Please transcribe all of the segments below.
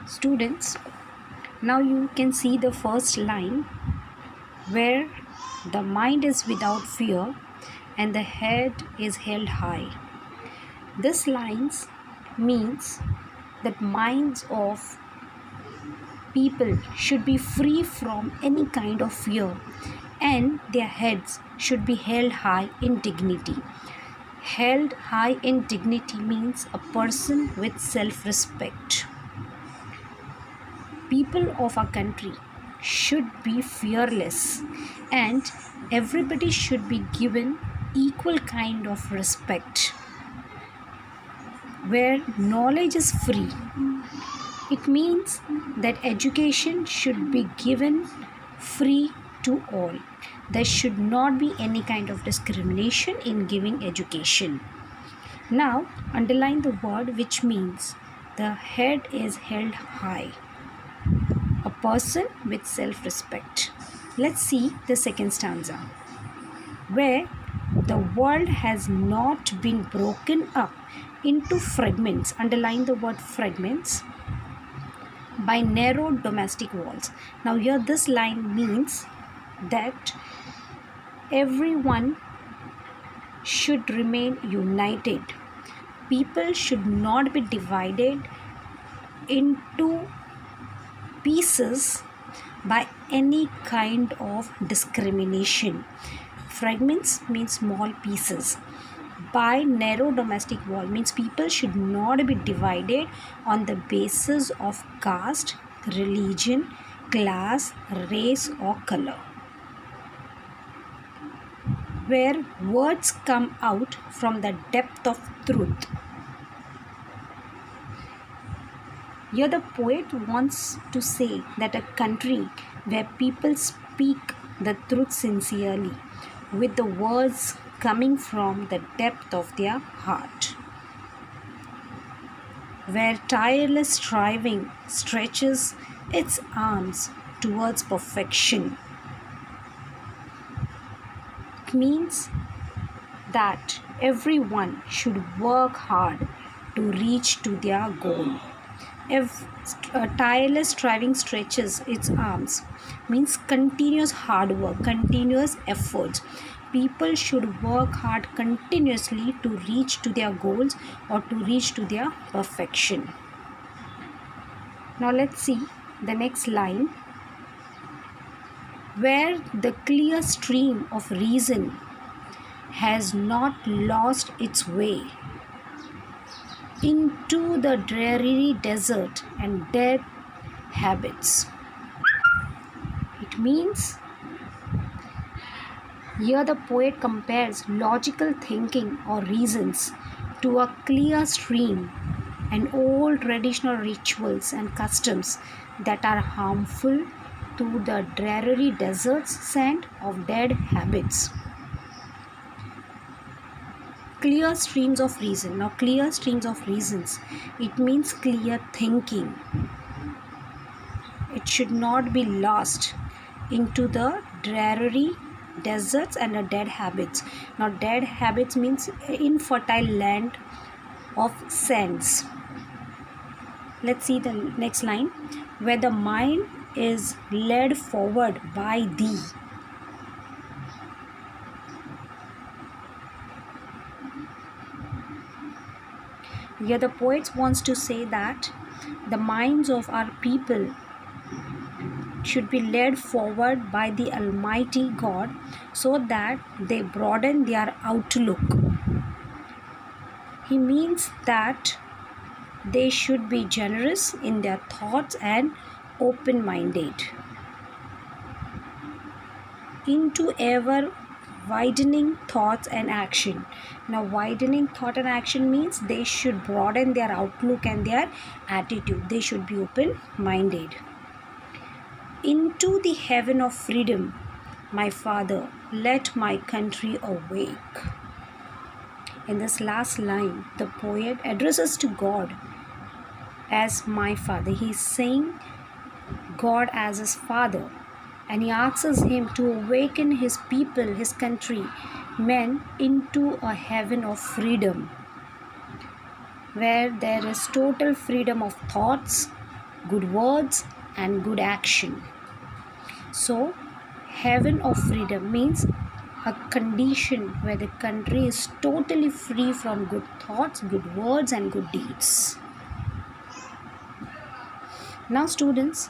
Students, now you can see the first line where the mind is without fear and the head is held high. This lines means that minds of people should be free from any kind of fear and their heads should be held high in dignity. Held high in dignity means a person with self-respect. People of our country should be fearless and everybody should be given equal kind of respect. Where knowledge is free, it means that education should be given free to all. There should not be any kind of discrimination in giving education. Now, underline the word which means the head is held high. A person with self-respect. Let's see the second stanza. Where the world has not been broken up into fragments. Underline the word fragments. By narrow domestic walls. Now here this line means that everyone should remain united. People should not be divided into pieces by any kind of discrimination. Fragments means small pieces. By narrow domestic wall means people should not be divided on the basis of caste, religion, class, race or color. Where words come out from the depth of truth. Here the poet wants to say that a country where people speak the truth sincerely with the words coming from the depth of their heart. Where tireless striving stretches its arms towards perfection. It means that everyone should work hard to reach to their goal. If a tireless striving stretches its arms means continuous hard work, continuous efforts. People should work hard continuously to reach to their goals or to reach to their perfection. Now let's see the next line. Where the clear stream of reason has not lost its way into the dreary desert and dead habits. It means here the poet compares logical thinking or reasons to a clear stream and old traditional rituals and customs that are harmful to the dreary desert's sand of dead habits. Clear streams of reason. Now clear streams of reasons, it means clear thinking. It should not be lost into the dreary deserts and the dead habits. Now dead habits means infertile land of sands. Let's see the next line. Where the mind is led forward by thee. Here the poet wants to say that the minds of our people should be led forward by the Almighty God so that they broaden their outlook. He means that they should be generous in their thoughts and open-minded. Into ever widening thoughts and action. Now widening thought and action means they should broaden their outlook and their attitude. They should be open-minded. Into the heaven of freedom, my Father, let my country awake. In this last line, the poet addresses to God as my Father. He is saying God as his Father. And he asks him to awaken his people, his country, men into a heaven of freedom, where there is total freedom of thoughts, good words, and good action. So, heaven of freedom means a condition where the country is totally free from good thoughts, good words, and good deeds. Now, students,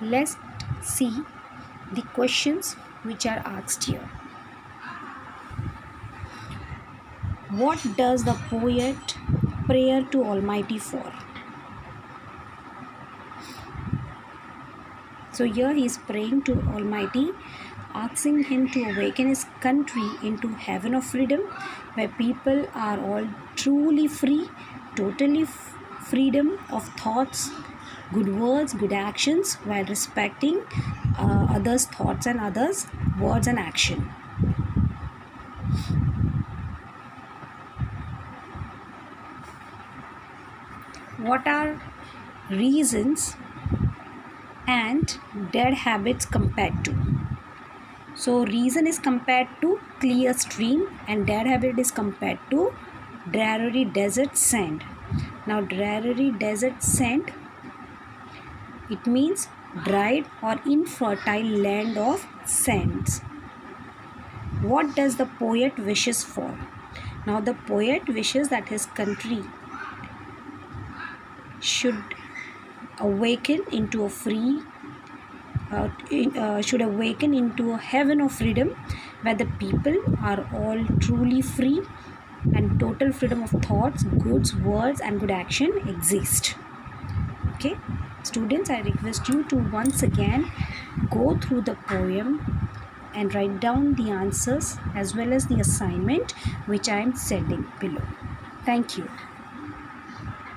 let's see the questions which are asked here. What does the poet pray to Almighty for? So here he is praying to Almighty, asking him to awaken his country into heaven of freedom, where people are all truly free, totally freedom of thoughts, good words, good actions, while respecting others' thoughts and others' words and action. What are reasons and dead habits compared to? So reason is compared to clear stream and dead habit is compared to dreary desert sand. Now dreary desert sand, it means dried or infertile land of sands. What does the poet wishes for? Now the poet wishes that his country should awaken into a free should awaken into a heaven of freedom, where the people are all truly free and total freedom of thoughts, goods, words, and good action exist. Okay, students, I request you to once again go through the poem and write down the answers as well as the assignment which I am sending below. Thank you.